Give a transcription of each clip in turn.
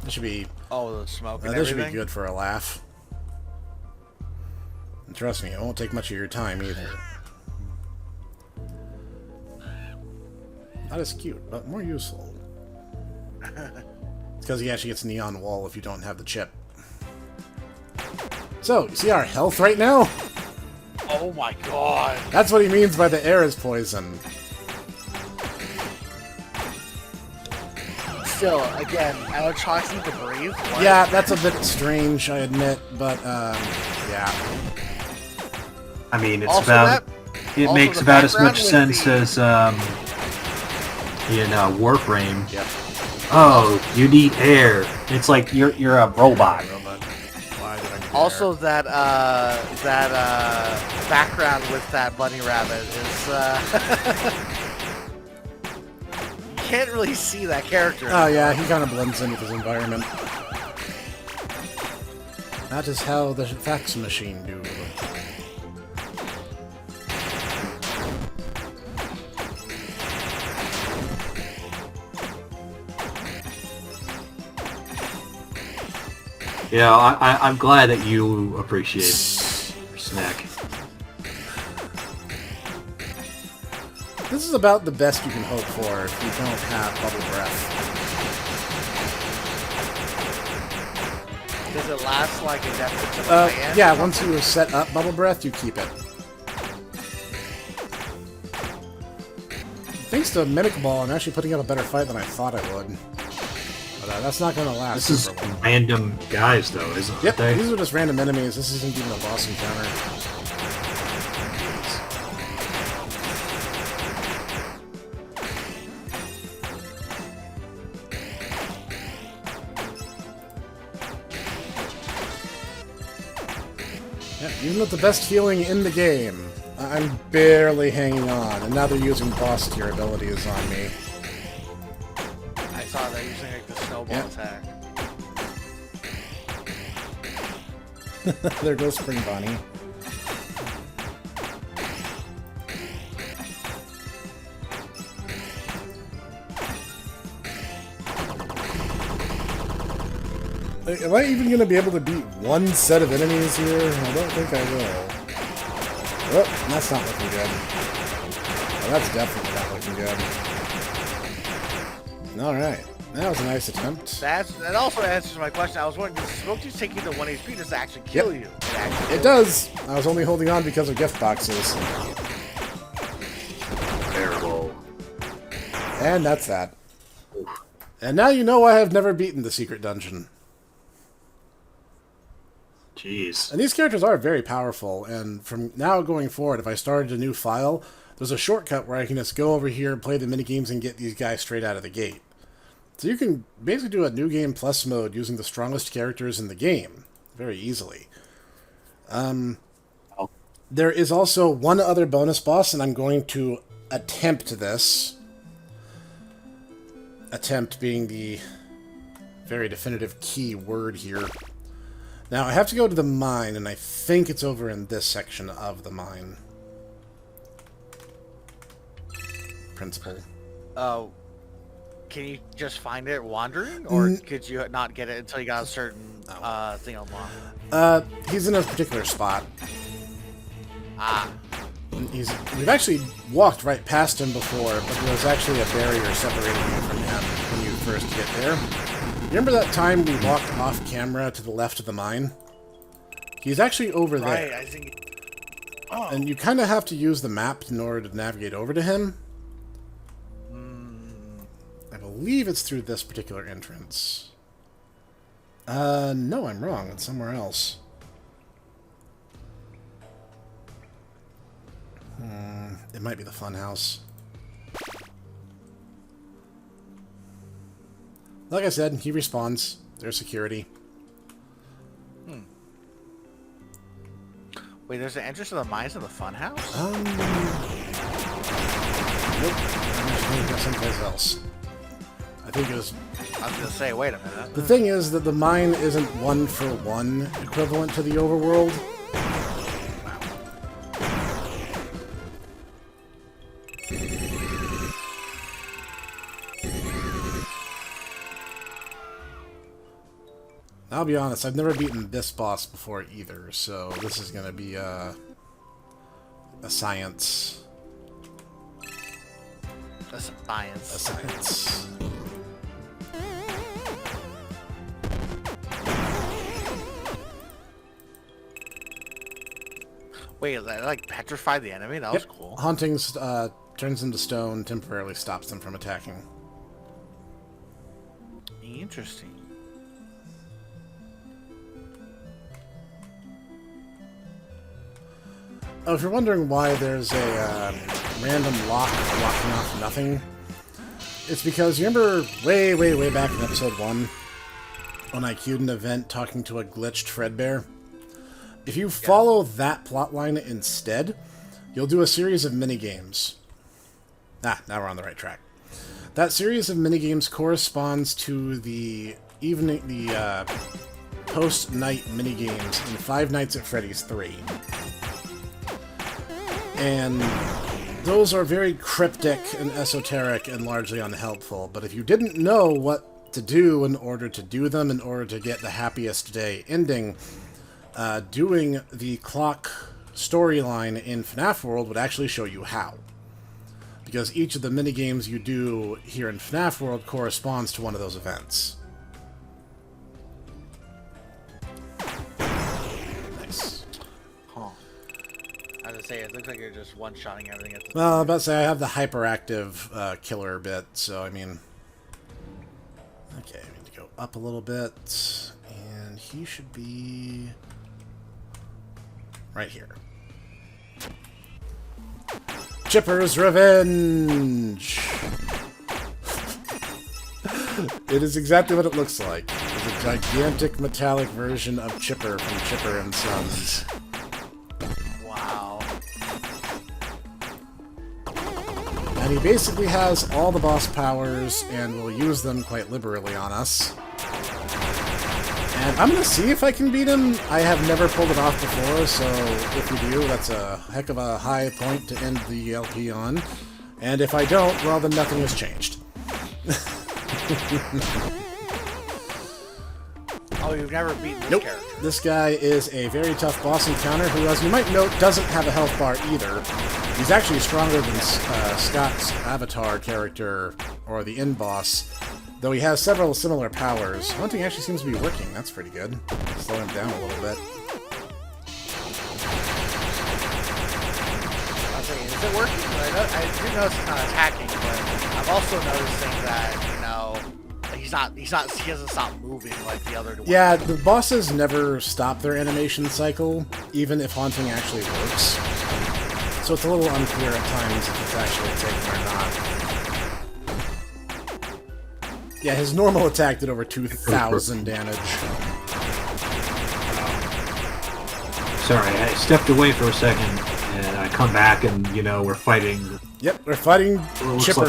This should be... Oh, the smoke and this should everything? be good for a laugh. And trust me, it won't take much of your time either. Not as cute, but more useful. It's because he actually gets neon wall if you don't have the chip. So, you see our health right now? Oh my god. That's what he means by the air is poison. Still, again, animatronics need to breathe. What? Yeah, that's a bit strange, I admit, but, yeah. I mean, it's Also about... that- It also makes the about as background much with sense the- as, in Warframe. Yep. Oh, you need air. It's like you're a robot. Why did I do Also, that background with that bunny rabbit is you can't really see that character. Oh yeah, he kind of blends in with his environment. That is how the fax machine do. Yeah, I'm glad that you appreciate Snek. This is about the best you can hope for if you don't have bubble breath. Does it last like indefinitely to the end? Yeah, once you set up bubble breath, you keep it. Thanks to Mimic Ball, I'm actually putting up a better fight than I thought I would. But that's not going to last. This is random guys, though, isn't Yep, they? these are just random enemies. This isn't even a boss encounter. Yep, even with the best feeling in the game, I'm barely hanging on, and now they're using boss tier abilities on me. I saw that using like the snowball Yep. attack. There goes Spring Bunny. Am I even going to be able to beat one set of enemies here? I don't think I will. Oh, that's not looking good. Oh, that's definitely not looking good. Alright. That was a nice attempt. That also answers my question. I was wondering, does smoke just take you to 1 HP? Does it actually kill you? It does! I was only holding on because of gift boxes. Terrible. And that's that. And now you know I have never beaten the secret dungeon. Jeez. And these characters are very powerful, and from now going forward, if I started a new file, there's a shortcut where I can just go over here, play the minigames, and get these guys straight out of the gate. So you can basically do a New Game Plus mode using the strongest characters in the game very easily. There is also one other bonus boss, and I'm going to attempt this. Attempt being the very definitive key word here. Now, I have to go to the mine, and I think it's over in this section of the mine. Principal. Oh, can you just find it wandering, or could you not get it until you got a certain thing unlocked? He's in a particular spot. Ah, We've actually walked right past him before, but there was actually a barrier separating you from him when you first get there. Remember that time we walked off camera to the left of the mine? He's actually over right. there. I think. Oh, And you kind of have to use the map in order to navigate over to him. I believe it's through this particular entrance. No, I'm wrong. It's somewhere else. It might be the funhouse. Like I said, he respawns. There's security. wait, there's an entrance to the mines of the funhouse. Nope. I'm going to go someplace else. I think it was... I was gonna say, wait a minute. The thing is that the mine isn't one-for-one equivalent to the overworld. I'll be honest, I've never beaten this boss before either, so this is going to be a science. A science. A science. Wait, that like petrify the enemy? That was cool. Haunting turns them to stone, temporarily stops them from attacking. Interesting. Oh, if you're wondering why there's a random lock locking off nothing, it's because you remember way back in episode 1 when I queued an event talking to a glitched Fredbear? If you follow that plotline instead, you'll do a series of minigames. Now we're on the right track. That series of minigames corresponds to the post-night minigames in Five Nights at Freddy's 3. And those are very cryptic and esoteric and largely unhelpful, but if you didn't know what to do in order to do them, in order to get the happiest day ending, doing the clock storyline in FNAF World would actually show you how. Because each of the minigames you do here in FNAF World corresponds to one of those events. Nice. Huh. As I say, it looks like you're just one-shotting everything at the Well, I'm about to say, I have the hyperactive killer bit, so I mean... Okay, I need to go up a little bit, and he should be... right here. Chipper's Revenge! It is exactly what it looks like. It's a gigantic metallic version of Chipper from Chipper and Sons. Wow. And he basically has all the boss powers and will use them quite liberally on us. And I'm going to see if I can beat him. I have never pulled it off before, so if we do, that's a heck of a high point to end the LP on. And if I don't, well, then nothing has changed. Oh, you've never beaten this character? This guy is a very tough boss encounter who, as you might note, doesn't have a health bar either. He's actually stronger than Scott's avatar character, or the end boss, though he has several similar powers. Hunting actually seems to be working. That's pretty good. Slow him down a little bit. Is it working? I do notice he's not attacking, but I'm also noticing that, you know, he doesn't stop moving like the other one. Yeah, the bosses never stop their animation cycle, even if haunting actually works. So it's a little unclear at times if it's actually taken or not. Yeah, his normal attack did over 2,000 damage. Sorry, I stepped away for a second, and I come back, and, you know, we're fighting... Yep, we're fighting Chipper.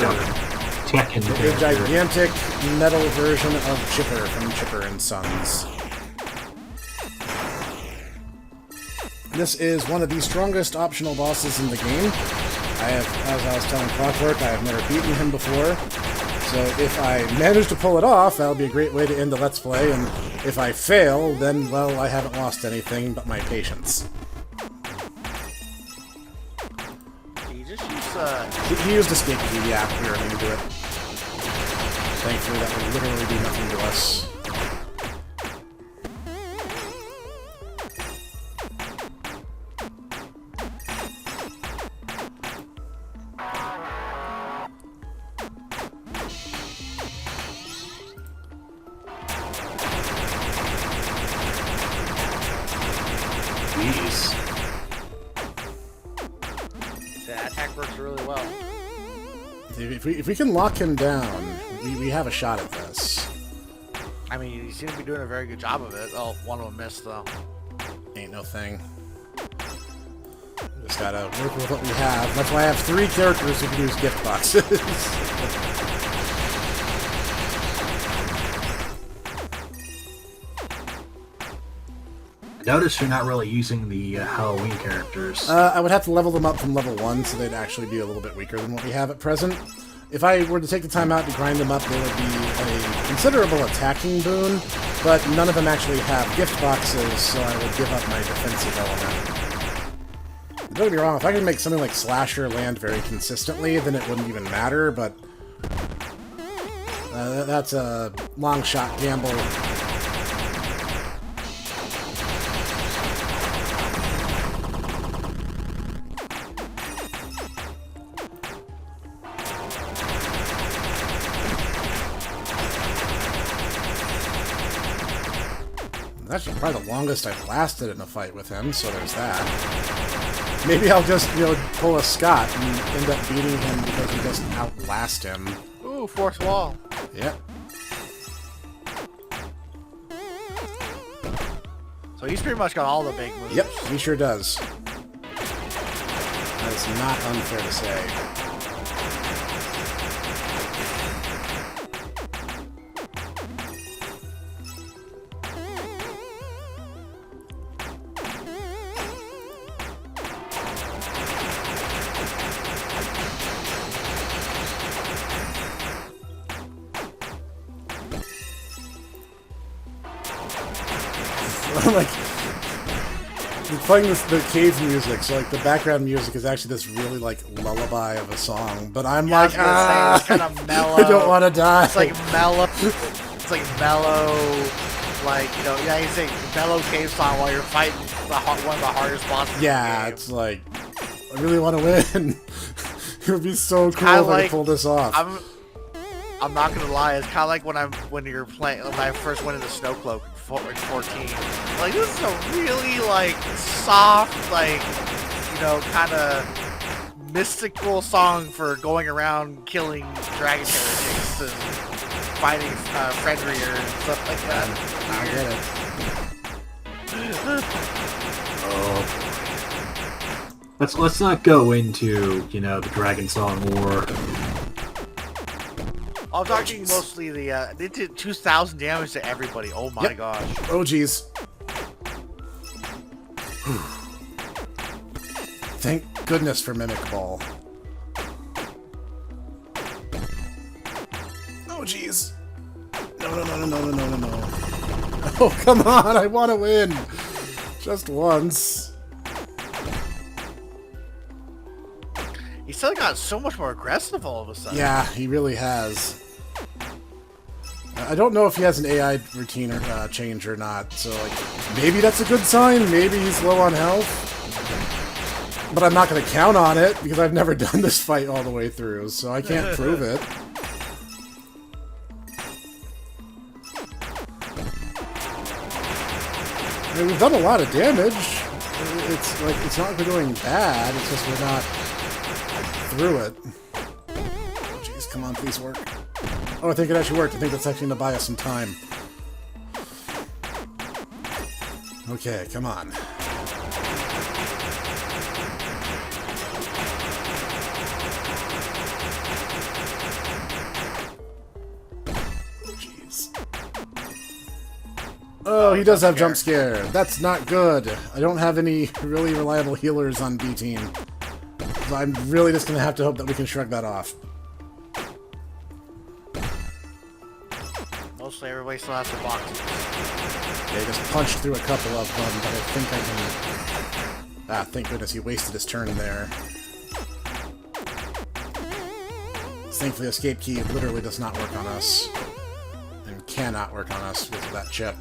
Like a gigantic metal version of Chipper from Chipper and Sons. This is one of the strongest optional bosses in the game. As I was telling Clockwork, I have never beaten him before. So if I manage to pull it off, that'll be a great way to end the Let's Play, and if I fail, then, well, I haven't lost anything but my patience. He just used, He used escape key, yeah, we were going to do it. Thankfully, that would literally do nothing to us. Jeez. That attack works really well. If we can lock him down, we have a shot at this. I mean, you seem to be doing a very good job of it. Oh, one of them missed, though. Ain't no thing. Just gotta work with what we have. That's why I have 3 characters who can use gift boxes. Notice you're not really using the Halloween characters. I would have to level them up from level 1, so they'd actually be a little bit weaker than what we have at present. If I were to take the time out to grind them up, they would be a considerable attacking boon, but none of them actually have gift boxes, so I would give up my defensive element. Don't get me wrong, if I could make something like Slasher land very consistently, then it wouldn't even matter, but that's a long shot gamble. Actually, probably the longest I've lasted in a fight with him, so there's that. Maybe I'll just, pull a Scott and end up beating him because he doesn't outlast him. Ooh, fourth wall. Yep. So he's pretty much got all the big moves. Yep, he sure does. That is not unfair to say. Like, I'm playing the cave music, so like the background music is actually this really like lullaby of a song. But I'm like, it's kind of mellow. I don't want to die. It's like mellow. It's like mellow, like you say mellow cave song while you're fighting one of the hardest bosses. Yeah, in the game. it's like I really want to win. It would be so cool if I could pull this off. I'm not gonna lie. It's kind of like when you're playing. When I first went into Snowcloak in 14. Like this is a really like soft, like kind of mystical song for going around killing dragon heretics and fighting Fenrir and stuff like that. I get it. Oh. Let's not go into the Dragon Song War. I'm talking mostly they did 2,000 damage to everybody. Oh my gosh. Oh geez. Thank goodness for Mimic Ball. Oh jeez. No. Oh come on, I want to win. Just once. He still got so much more aggressive all of a sudden. Yeah, he really has. I don't know if he has an AI routine or change or not, so like maybe that's a good sign. Maybe he's low on health, but I'm not going to count on it because I've never done this fight all the way through, so I can't prove it. I mean, we've done a lot of damage. It's not like we're doing bad. It's just we're not through it. Oh jeez, come on, please work. Oh, I think it actually worked. I think that's actually going to buy us some time. Okay, come on. Oh, jeez. Oh, he does have jump scare. That's not good. I don't have any really reliable healers on B team. So I'm really just going to have to hope that we can shrug that off. Mostly everybody still has the boxes. Okay, just punched through a couple of them, but I think I can... Ah, thank goodness he wasted his turn there. Thankfully, escape key literally does not work on us. And cannot work on us with that chip.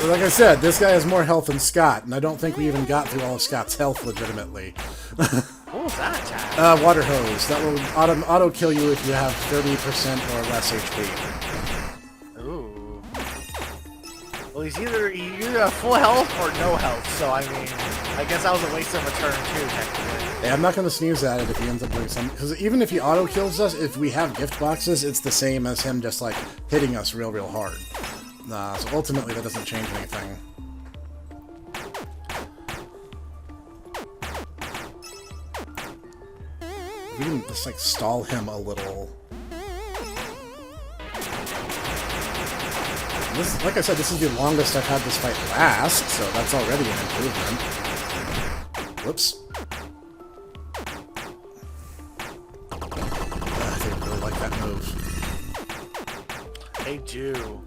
Like I said, this guy has more health than Scott, and I don't think we even got through all of Scott's health legitimately. What was that attack? Water hose. That will auto kill you if you have 30% or less HP. Ooh. Well, he's either have full health or no health, so I mean, I guess that was a waste of a turn too, technically. Yeah, I'm not going to sneeze at it if he ends up doing something, because even if he auto kills us, if we have gift boxes, it's the same as him just like hitting us real hard. So ultimately, that doesn't change anything. We can just like stall him a little. This, like I said, this is the longest I've had this fight last, so that's already an improvement. Whoops. I think I really like that move. They do.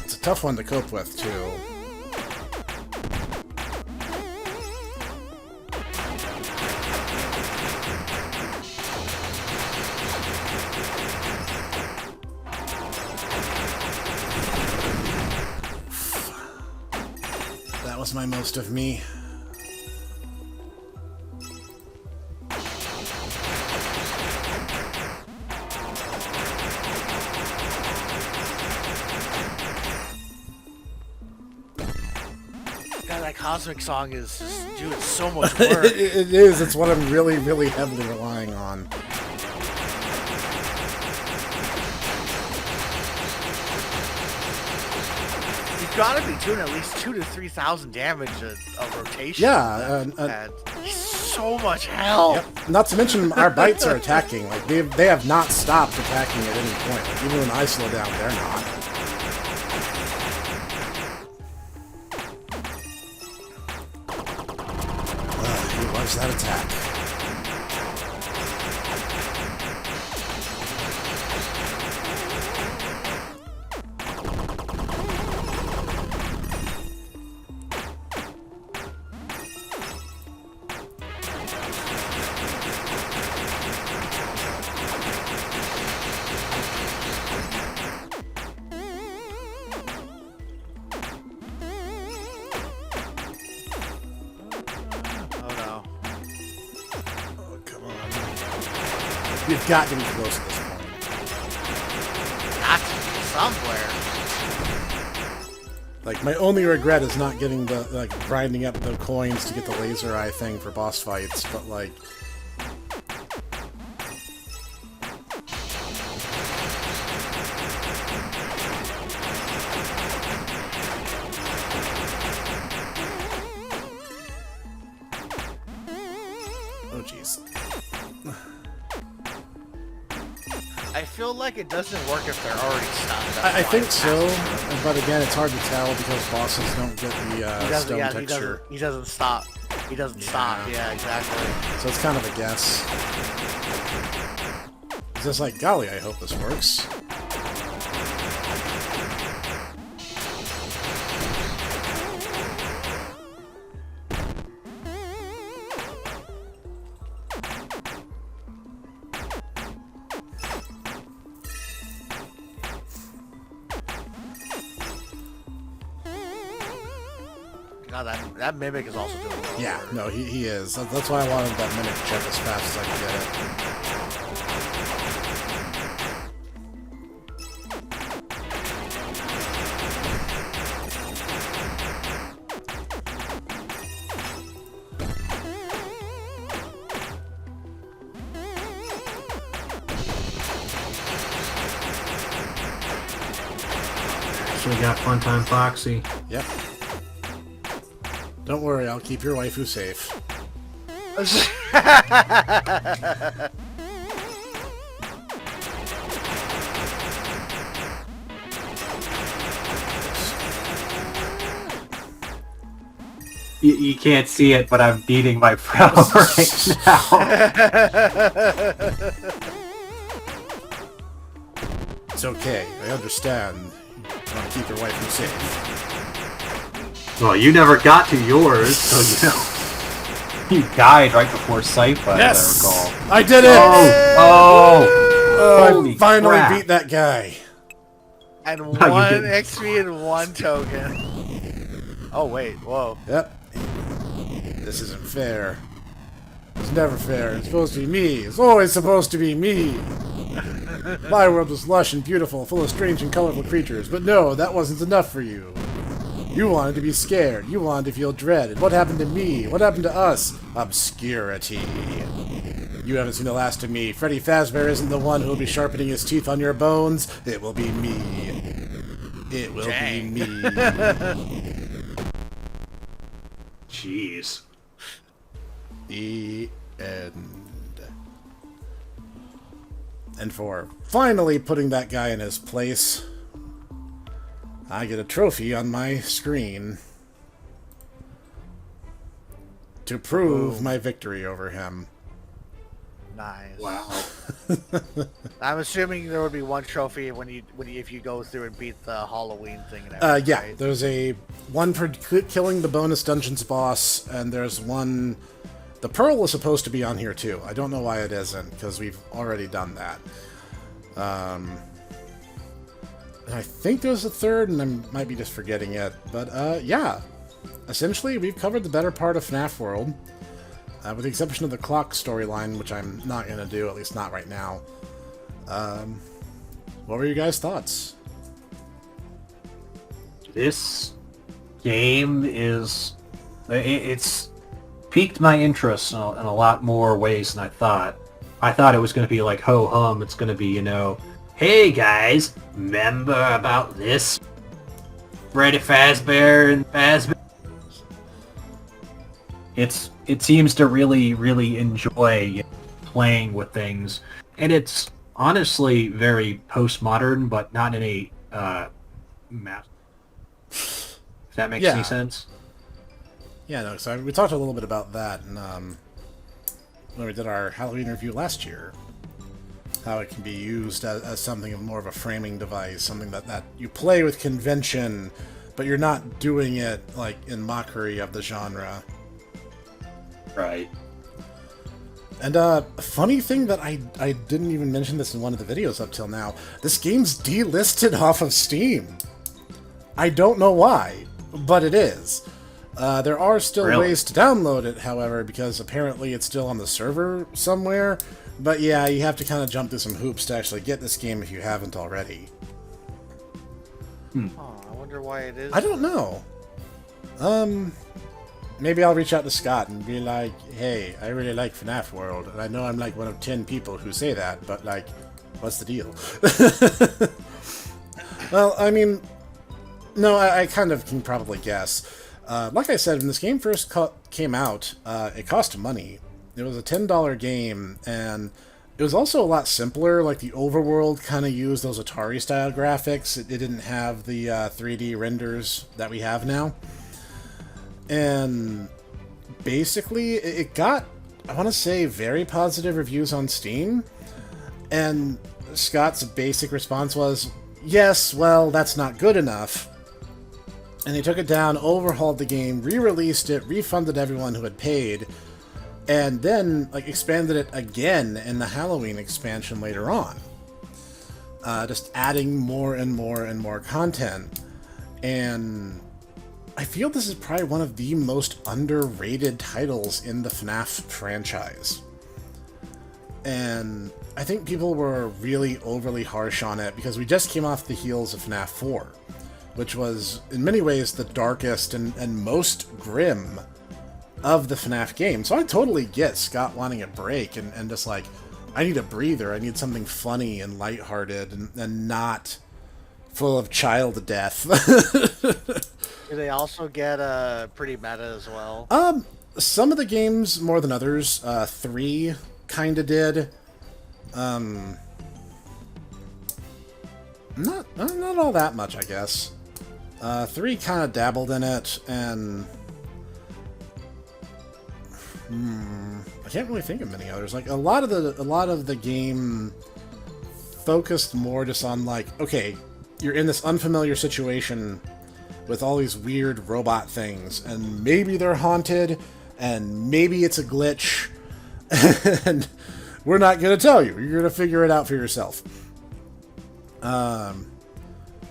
It's a tough one to cope with, too. That was my most of me. God, that cosmic song is just doing so much work. It is. It's what I'm really, really heavily relying on. You've got to be doing at least 2,000 to 3,000 damage a rotation. Yeah, And so much health. Yep. Not to mention our bites are attacking. Like they have not stopped attacking at any point. Like, even when I slow down, they're not. He loves that attack. We've got to be close at this point. Got to be somewhere. Like, my only regret is not getting the, like, grinding up the coins to get the laser eye thing for boss fights, but, like... Oh, jeez. I feel like it doesn't work if they're already stunned. I think so, but again, it's hard to tell because bosses don't get the stone texture. He doesn't stop. He doesn't stop. Yeah, exactly. So it's kind of a guess. It's just like, golly, I hope this works. God, that mimic is also doing well. Yeah, no, he is. That's why I wanted that mimic check as fast as I could get it. Actually got Funtime Foxy. Yep. Don't worry, I'll keep your waifu safe. You can't see it, but I'm beating my pro right now. It's okay, I understand. You want to keep your waifu safe. Well, you never got to yours, so you died right before Cypher, Yes! as I recall. I did it! Oh! I Holy finally crap. beat that guy. And you one didn't. XP and one token. Oh wait, whoa. Yep. This isn't fair. It's never fair. It's supposed to be me. It's always supposed to be me. My world was lush and beautiful, full of strange and colorful creatures, but no, that wasn't enough for you. You wanted to be scared. You wanted to feel dread. And what happened to me? What happened to us? Obscurity. You haven't seen the last of me. Freddy Fazbear isn't the one who will be sharpening his teeth on your bones. It will be me. It will be me. Jeez. The end. And for finally putting that guy in his place, I get a trophy on my screen to prove my victory over him. Nice. Wow. I'm assuming there would be one trophy if you go through and beat the Halloween thing. And everything, Yeah, right? there's one for killing the bonus dungeons boss, and there's one. The Pearl is supposed to be on here too. I don't know why it isn't, because we've already done that. And I think there's a third, and I might be just forgetting it. But yeah, essentially we've covered the better part of FNAF World, with the exception of the clock storyline, which I'm not going to do, at least not right now. What were your guys' thoughts? This game is... It's piqued my interest in a lot more ways than I thought. I thought it was going to be like ho-hum. It's going to be, you know, hey guys, remember about this? Freddy Fazbear and Fazbear? It seems to really enjoy playing with things. And it's honestly very postmodern, but not in a mass. If that makes any sense. Yeah, no, so we talked a little bit about that when we did our Halloween review last year. How it can be used as something of more of a framing device, something that you play with convention, but you're not doing it like in mockery of the genre. Right. And a funny thing that I didn't even mention this in one of the videos up till now, this game's delisted off of Steam. I don't know why, but it is. There are still ways to download it, however, because apparently it's still on the server somewhere. But yeah, you have to kind of jump through some hoops to actually get this game if you haven't already. Oh, I wonder why it is. I don't know. Maybe I'll reach out to Scott and be like, hey, I really like FNAF World, and I know I'm like one of 10 people who say that, but like, what's the deal? Well, I mean, no, I kind of can probably guess. Like I said, when this game first came out, it cost money. It was a $10 game, and it was also a lot simpler. Like, the overworld kind of used those Atari-style graphics. It didn't have the 3D renders that we have now. And basically, it got, I want to say, very positive reviews on Steam. And Scott's basic response was, yes, well, that's not good enough. And they took it down, overhauled the game, re-released it, refunded everyone who had paid, and then like expanded it again in the Halloween expansion later on. Just adding more and more and more content. And I feel this is probably one of the most underrated titles in the FNAF franchise. And I think people were really overly harsh on it because we just came off the heels of FNAF 4. Which was, in many ways, the darkest and most grim of the FNAF games. So I totally get Scott wanting a break and just like, I need a breather, I need something funny and lighthearted and not full of child death. Do they also get pretty meta as well? Some of the games more than others. 3 kinda did. Not all that much, I guess. 3 kind of dabbled in it, and I can't really think of many others. Like a lot of the game focused more just on like, okay, you're in this unfamiliar situation with all these weird robot things, and maybe they're haunted, and maybe it's a glitch, and we're not gonna tell you. You're gonna figure it out for yourself.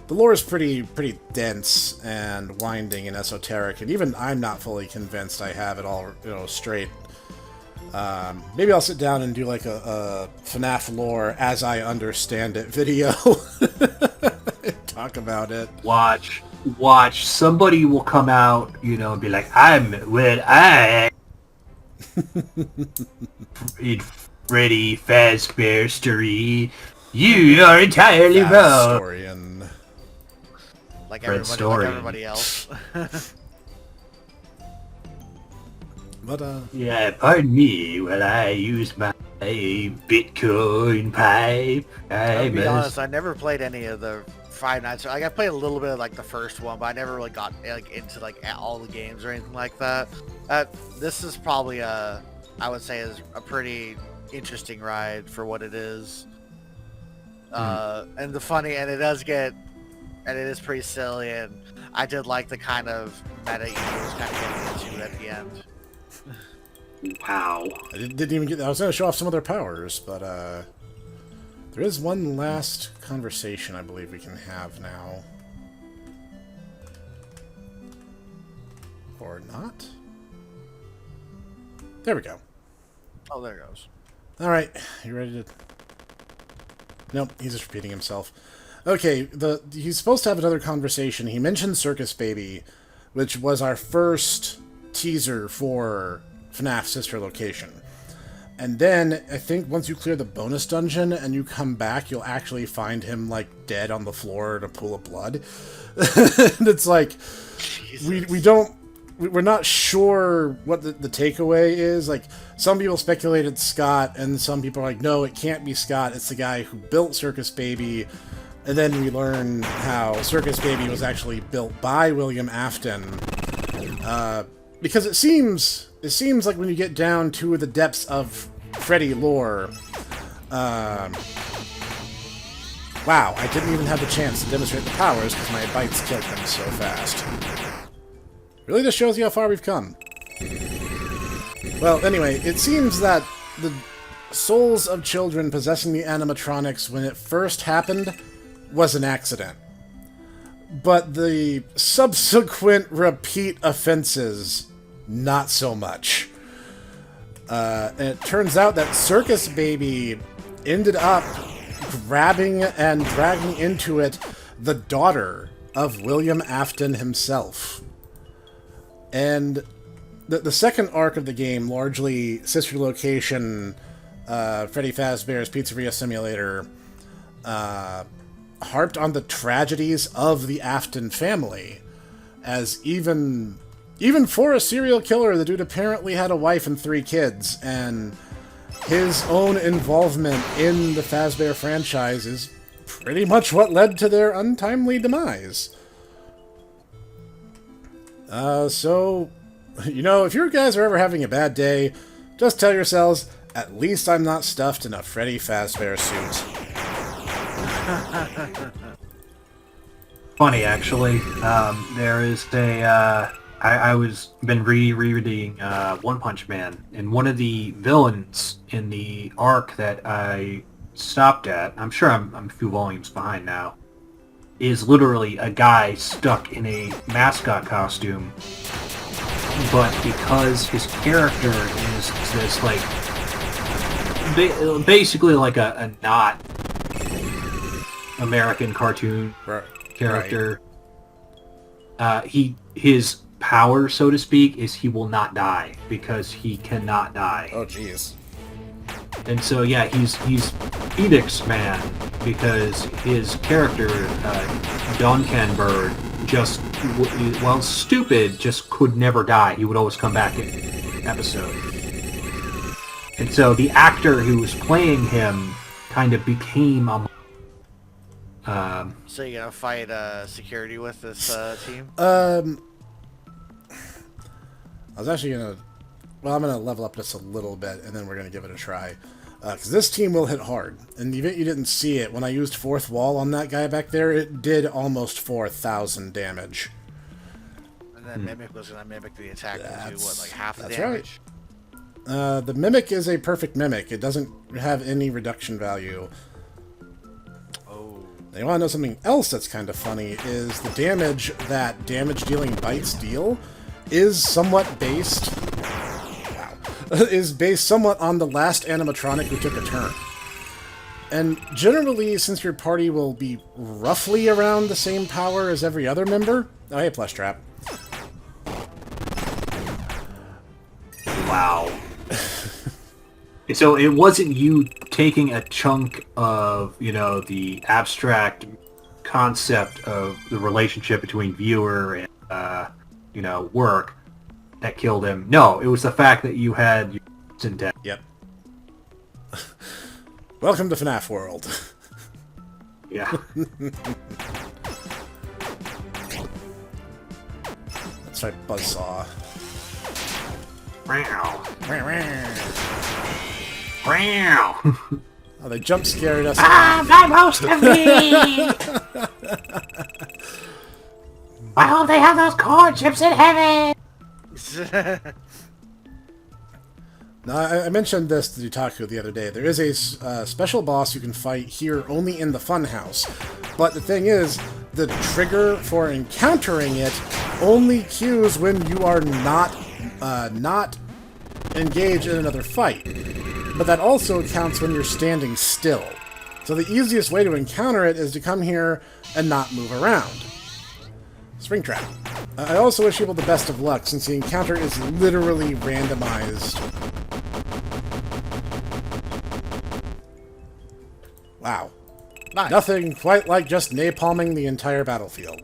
The lore is pretty dense and winding and esoteric, and even I'm not fully convinced I have it all, straight. Maybe I'll sit down and do like a FNAF lore as I understand it video. Talk about it. Watch. Somebody will come out, and be like, I in Freddy Fazbear story. You are entirely wrong. Story and like everybody else. But yeah, pardon me while I use my Bitcoin pipe. I'll be honest, I never played any of the Five Nights. Like I played a little bit of like the first one, but I never really got like into like all the games or anything like that. This is probably I would say is a pretty interesting ride for what it is. And it is pretty silly, and I did like the kind of meta he was kind of getting into at the end. Wow. I didn't even get. I was going to show off some of their powers, but there is one last conversation I believe we can have now, or not. There we go. Oh, there it goes. All right, you ready to? Nope, he's just repeating himself. Okay, he's supposed to have another conversation. He mentioned Circus Baby, which was our first teaser for FNAF Sister Location. And then, I think once you clear the bonus dungeon and you come back, you'll actually find him, like, dead on the floor in a pool of blood. And it's like, we're not sure what the takeaway is. Like, some people speculated Scott, and some people are like, no, it can't be Scott, it's the guy who built Circus Baby. And then we learn how Circus Baby was actually built by William Afton. Because it seems like when you get down to the depths of Freddy lore, wow, I didn't even have the chance to demonstrate the powers because my bites killed them so fast. Really just shows you how far we've come. Well, anyway, it seems that the souls of children possessing the animatronics when it first happened was an accident. But the subsequent repeat offenses, not so much. And it turns out that Circus Baby ended up grabbing and dragging into it the daughter of William Afton himself. And the second arc of the game, largely Sister Location, Freddy Fazbear's Pizzeria Simulator, harped on the tragedies of the Afton family, as even for a serial killer, the dude apparently had a wife and 3 kids, and his own involvement in the Fazbear franchise is pretty much what led to their untimely demise. So, you know, if you guys are ever having a bad day, just tell yourselves, at least I'm not stuffed in a Freddy Fazbear suit. Funny, actually. There is I was been rereading One Punch Man, and one of the villains in the arc that I stopped at, I'm sure I'm a few volumes behind now, is literally a guy stuck in a mascot costume, but because his character is this, like, basically like a not American cartoon character, his power, so to speak, is he will not die, because he cannot die. Oh, jeez. And so, yeah, he's Phoenix Man, because his character, Duncan Bird, just, well, stupid, just could never die. He would always come back in an episode. And so the actor who was playing him kind of became a... So you gonna fight security with this team? I was actually gonna... Well, I'm gonna level up just a little bit, and then we're gonna give it a try. Because this team will hit hard. In the event you didn't see it, when I used Fourth Wall on that guy back there, it did almost 4,000 damage. And then Mimic was gonna mimic the attack and do what, like half the damage? Right. The Mimic is a perfect Mimic. It doesn't have any reduction value. Oh. Now, you want to know something else that's kind of funny, is the damage that damage-dealing bites deal is somewhat based... is based somewhat on the last animatronic who took a turn. And generally, since your party will be roughly around the same power as every other member... Oh, hey, Plush Trap. Wow. So it wasn't you taking a chunk of, you know, the abstract concept of the relationship between viewer and, you know, work that killed him. No, it was the fact that you had your intent. Yep. Welcome to FNAF World. Yeah. That's right, buzzsaw. Meow. Oh, Meow. they jump scared us. By most of me! I hope they have those corn chips in heaven! Now, I mentioned this to Dietaku the other day. There is a special boss you can fight here only in the funhouse. But the thing is, the trigger for encountering it only cues when you are not engaged in another fight. But that also counts when you're standing still. So the easiest way to encounter it is to come here and not move around. Springtrap. I also wish people the best of luck, since the encounter is literally randomized. Wow. Nice. Nothing quite like just napalming the entire battlefield.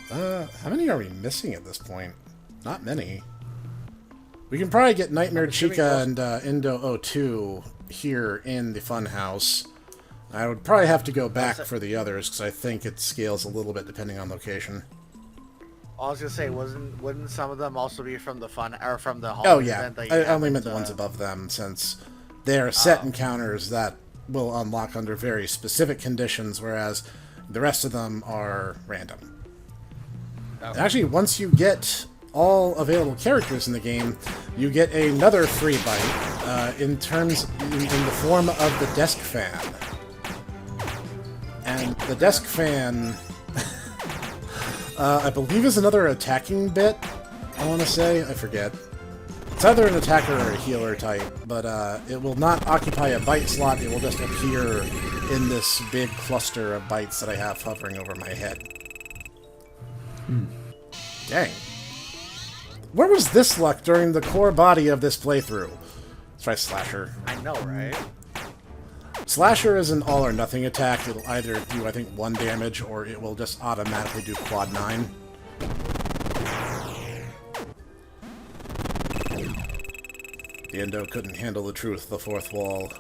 How many are we missing at this point? Not many. We can probably get Nightmare Chica and Indo 02 here in the funhouse. I would probably have to go back for the others, because I think it scales a little bit depending on location. I was gonna say, wouldn't some of them also be from the from the Oh yeah, event that you I only haven't, meant the ones above them, since they are set encounters that will unlock under very specific conditions, whereas the rest of them are random. Okay. Actually, once you get all available characters in the game, you get another free bite in the form of the desk fan. And the desk fan, I believe, is another attacking bit, I want to say. I forget. It's either an attacker or a healer type, but it will not occupy a bite slot. It will just appear in this big cluster of bites that I have hovering over my head. Dang. Where was this luck during the core body of this playthrough? Let's try Slasher. I know, right? Slasher is an all-or-nothing attack. It'll either do, I think, 1 damage, or it will just automatically do quad 9. The Endo couldn't handle the truth of the fourth wall.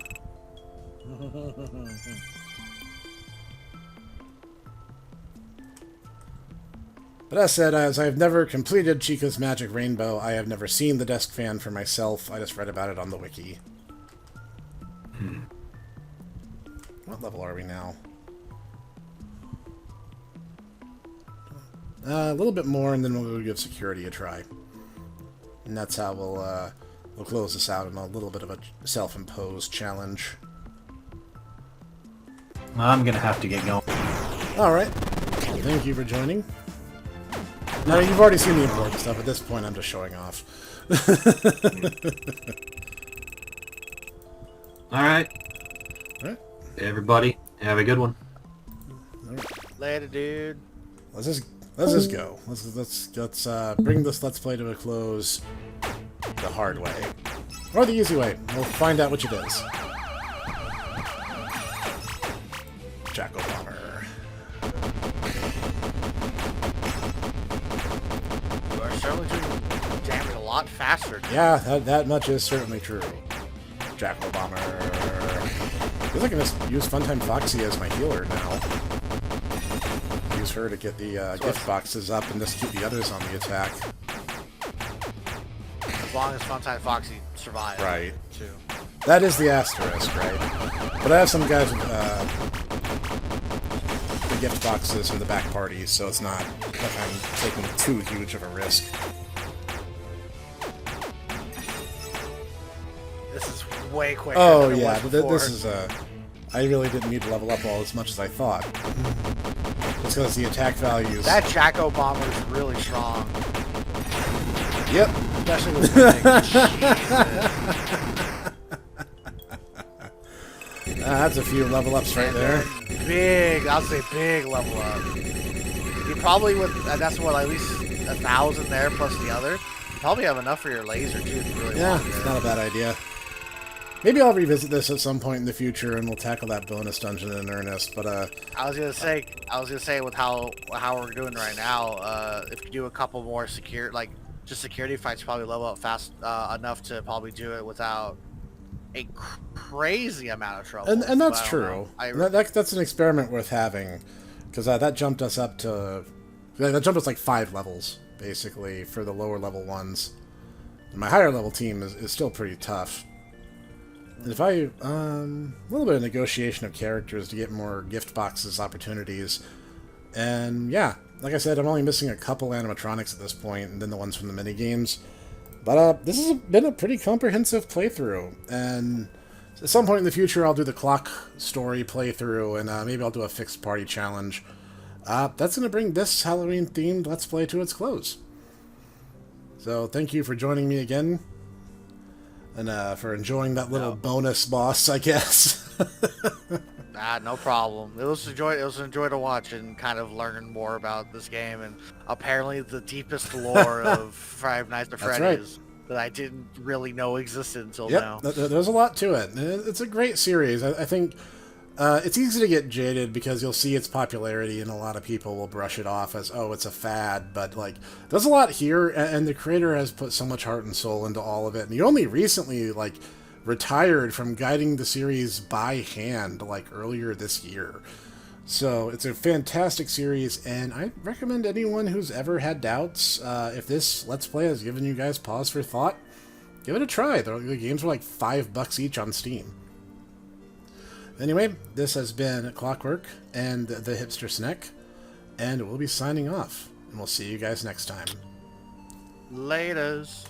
But as said, as I've never completed Chica's Magic Rainbow, I have never seen the desk fan for myself. I just read about it on the wiki. What level are we now? A little bit more, and then we'll give security a try. And that's how we'll close this out in a little bit of a self-imposed challenge. I'm gonna have to get going. Alright. Thank you for joining. Now, you've already seen the important stuff. At this point, I'm just showing off. Alright. Alright. Everybody, have a good one. Later, dude. Let's just go. Let's bring this Let's Play to a close the hard way. Or the easy way. We'll find out which it is. Jackal Bomber. You are certainly doing damage a lot faster. Dude. Yeah, that much is certainly true. Jackal Bomber. Feels like I can just use Funtime Foxy as my healer now. Use her to get the gift boxes up and just keep the others on the attack. As long as Funtime Foxy survives. Right. Too. That is the asterisk, right? But I have some guys with the gift boxes in the back party, so it's not like I'm taking too huge of a risk. This is way quicker. Oh than it yeah, was this before. is I really didn't need to level up all as much as I thought. Just because the attack values... That Jacko Bomber is really strong. Yep. Especially with the That's a few level ups right there. Big, I'll say big level up. You probably would, that's what, at least 1,000 there plus the other. You probably have enough for your laser too if you really Yeah, want it. it's not a bad idea. Maybe I'll revisit this at some point in the future, and we'll tackle that bonus dungeon in earnest. But I was gonna say with how we're doing right now, if you do a couple more just security fights, probably level up fast enough to probably do it without a crazy amount of trouble. and that's But I don't true. know. That's an experiment worth having, because that jumped us up to That jump is like 5 levels, basically, for the lower level ones. And my higher level team is still pretty tough. And if I, a little bit of negotiation of characters to get more gift boxes opportunities. And yeah, like I said, I'm only missing a couple animatronics at this point, and then the ones from the minigames. But this has been a pretty comprehensive playthrough, and at some point in the future I'll do the clock story playthrough, and maybe I'll do a fixed party challenge. That's going to bring this Halloween-themed Let's Play to its close. So thank you for joining me again, and for enjoying that little bonus boss, I guess. No problem. It was a joy to watch and kind of learn more about this game, and apparently the deepest lore of Five Nights at Freddy's that I didn't really know existed until now. There's a lot to it. It's a great series. I think it's easy to get jaded because you'll see its popularity and a lot of people will brush it off as, oh, it's a fad. But like, there's a lot here, and the creator has put so much heart and soul into all of it. And he only recently retired from guiding the series by hand earlier this year. So it's a fantastic series, and I recommend anyone who's ever had doubts, if this Let's Play has given you guys pause for thought, give it a try. The games are like $5 each on Steam. Anyway, this has been Clockwork and the Hipster Snek, and we'll be signing off, and we'll see you guys next time. Laters.